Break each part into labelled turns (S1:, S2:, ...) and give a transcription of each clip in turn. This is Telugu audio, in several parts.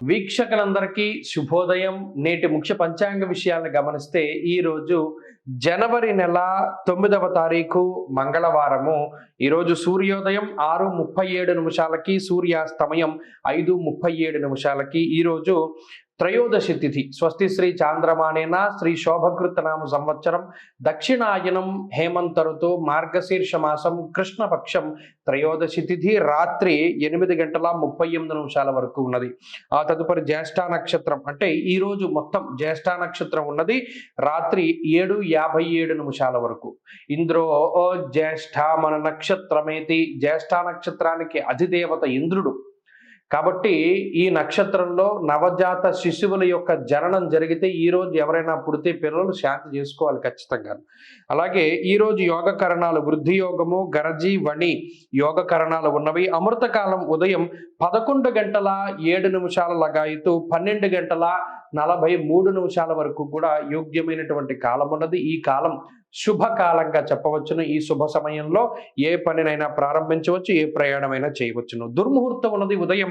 S1: వీక్షకులందరికీ శుభోదయం. నేటి ముఖ్య పంచాంగ విషయాలను గమనిస్తే ఈరోజు జనవరి నెల 9వ తారీఖు మంగళవారము. ఈరోజు సూర్యోదయం 6:37 సూర్యాస్తమయం 5:37. ఈరోజు త్రయోదశి తిథి. స్వస్తి శ్రీ చాంద్రమానేన శ్రీ శోభకృత నామ సంవత్సరం దక్షిణాయనం హేమంత ఋతు మార్గశీర్ష మాసం కృష్ణపక్షం త్రయోదశి తిథి రాత్రి 8:38 వరకు ఉన్నది. ఆ తదుపరి జ్యేష్ఠ నక్షత్రం, అంటే ఈరోజు మొత్తం జ్యేష్ఠ నక్షత్రం ఉన్నది రాత్రి 7:57 వరకు. ఇంద్రో జ్యేష్ఠ మన నక్షత్రమేతి. జ్యేష్ఠ నక్షత్రానికి అధిదేవత ఇంద్రుడు కాబట్టి ఈ నక్షత్రంలో నవజాత శిశువుల యొక్క జననం జరిగితే ఈరోజు ఎవరైనా పుడితే పిల్లలు శాంతి చేసుకోవాలి ఖచ్చితంగా. అలాగే ఈరోజు యోగకరణాలు వృద్ధి యోగము గరజీ వణి యోగకరణాలు ఉన్నవి. అమృతకాలం ఉదయం 11:07 లగాయితూ 12:43 వరకు కూడా యోగ్యమైనటువంటి కాలం ఉన్నది. ఈ కాలం శుభకాలంగా చెప్పవచ్చును. ఈ శుభ సమయంలో ఏ పనినైనా ప్రారంభించవచ్చు, ఏ ప్రయాణమైనా చేయవచ్చును. దుర్ముహూర్తం ఉన్నది ఉదయం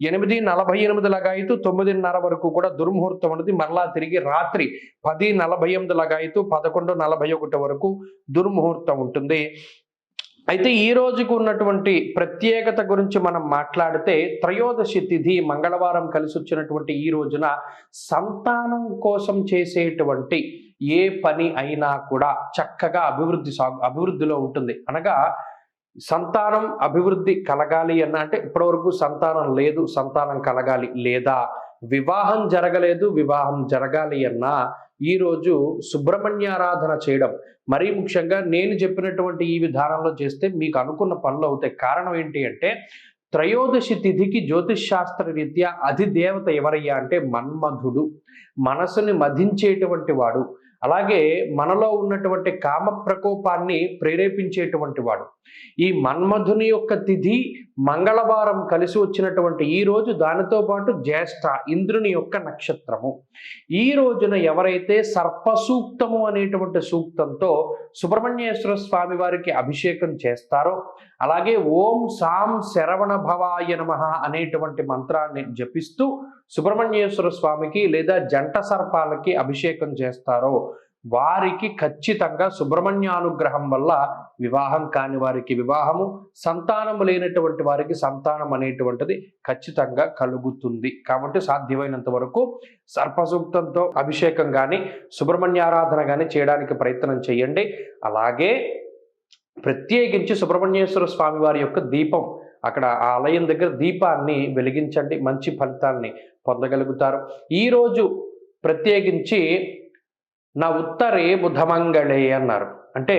S1: 8:48 లగాయితూ 9:30 వరకు కూడా దుర్ముహూర్తం ఉన్నది. మరలా తిరిగి రాత్రి 10:48 లగాయితూ 11:41 వరకు దుర్ముహూర్తం ఉంటుంది. అయితే ఈ రోజుకు ఉన్నటువంటి ప్రత్యేకత గురించి మనం మాట్లాడితే త్రయోదశి తిథి మంగళవారం కలిసి వచ్చినటువంటి ఈ రోజున సంతానం కోసం చేసేటువంటి ఏ పని అయినా కూడా చక్కగా అభివృద్ధిలో ఉంటుంది. అనగా సంతానం అభివృద్ధి కలగాలి అన్న, అంటే ఇప్పటివరకు సంతానం లేదు సంతానం కలగాలి, లేదా వివాహం జరగలేదు వివాహం జరగాలి అన్నా ఈరోజు సుబ్రహ్మణ్యారాధన చేయడం, మరీ ముఖ్యంగా నేను చెప్పినటువంటి ఈ విధానంలో చేస్తే మీకు అనుకున్న పనులు అవుతాయి. కారణం ఏంటి అంటే త్రయోదశి తిథికి జ్యోతిష్ శాస్త్ర రీత్యా అధిదేవత ఎవరయ్యా అంటే మన్మధుడు, మనసుని మధించేటువంటి వాడు, అలాగే మనలో ఉన్నటువంటి కామ ప్రకోపాన్ని ప్రేరేపించేటువంటి వాడు. ఈ మన్మధుని యొక్క తిథి మంగళవారం కలిసి వచ్చినటువంటి ఈ రోజు, దానితో పాటు జ్యేష్ఠ ఇంద్రుని యొక్క నక్షత్రము. ఈ రోజున ఎవరైతే సర్పసూక్తము అనేటువంటి సూక్తంతో సుబ్రహ్మణ్యేశ్వర స్వామి వారికి అభిషేకం చేస్తారో, అలాగే ఓం సాం శరవణ భవాయ నమః అనేటువంటి మంత్రాన్ని జపిస్తూ సుబ్రహ్మణ్యేశ్వర స్వామికి లేదా జంట సర్పాలకి అభిషేకం చేస్తారో వారికి ఖచ్చితంగా సుబ్రహ్మణ్యానుగ్రహం వల్ల వివాహం కాని వారికి వివాహము, సంతానము లేనటువంటి వారికి సంతానం అనేటువంటిది ఖచ్చితంగా కలుగుతుంది. కాబట్టి సాధ్యమైనంత వరకు సర్పసూక్తంతో అభిషేకం కానీ సుబ్రహ్మణ్యారాధన కానీ చేయడానికి ప్రయత్నం చేయండి. అలాగే ప్రత్యేకించి సుబ్రహ్మణ్యేశ్వర స్వామి వారి యొక్క దీపం, అక్కడ ఆ ఆలయం దగ్గర దీపాన్ని వెలిగించండి, మంచి ఫలితాన్ని పొందగలుగుతారు. ఈరోజు ప్రత్యేకించి నా ఉత్తరే బుధమంగళే అన్నారు. అంటే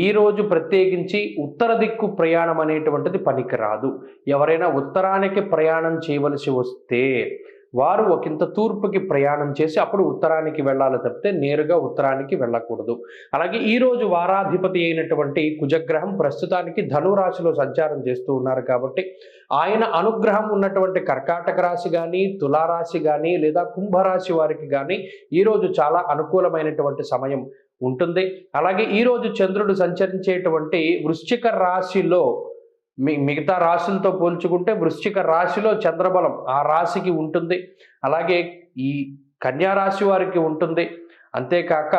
S1: ఈరోజు ప్రత్యేకించి ఉత్తర దిక్కు ప్రయాణం అనేటువంటిది పనికిరాదు. ఎవరైనా ఉత్తరానికి ప్రయాణం చేయవలసి వస్తే వారు ఒకంత తూర్పుకి ప్రయాణం చేసి అప్పుడు ఉత్తరానికి వెళ్ళాలి తప్పితే నేరుగా ఉత్తరానికి వెళ్ళకూడదు. అలాగే ఈరోజు వారాధిపతి అయినటువంటి కుజగ్రహం ప్రస్తుతానికి ధనురాశిలో సంచారం చేస్తూ ఉన్నారు కాబట్టి ఆయన అనుగ్రహం ఉన్నటువంటి కర్కాటక రాశి కానీ తులారాశి కానీ లేదా కుంభరాశి వారికి కానీ ఈరోజు చాలా అనుకూలమైనటువంటి సమయం ఉంటుంది. అలాగే ఈరోజు చంద్రుడు సంచరించేటువంటి వృశ్చిక రాశిలో మిగతా రాశులతో పోల్చుకుంటే వృశ్చిక రాశిలో చంద్రబలం ఆ రాశికి ఉంటుంది. అలాగే ఈ కన్యా రాశి వారికి ఉంటుంది. అంతేకాక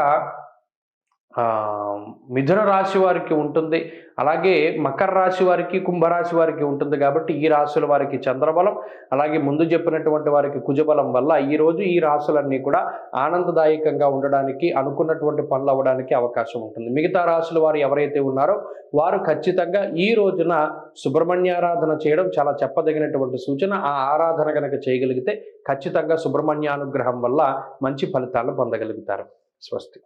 S1: మిథున రాశి వారికి ఉంటుంది. అలాగే మకర రాశి వారికి కుంభరాశి వారికి ఉంటుంది. కాబట్టి ఈ రాశుల వారికి చంద్రబలం, అలాగే ముందు చెప్పినటువంటి వారికి కుజబలం వల్ల ఈరోజు ఈ రాశులన్నీ కూడా ఆనందదాయకంగా ఉండడానికి, అనుకున్నటువంటి పనులు అవ్వడానికి అవకాశం ఉంటుంది. మిగతా రాశుల వారు ఎవరైతే ఉన్నారో వారు ఖచ్చితంగా ఈ రోజున సుబ్రహ్మణ్యారాధన చేయడం చాలా చెప్పదగినటువంటి సూచన. ఆ ఆరాధన కనుక చేయగలిగితే ఖచ్చితంగా సుబ్రహ్మణ్యానుగ్రహం వల్ల మంచి ఫలితాలను పొందగలుగుతారు. స్వస్తి.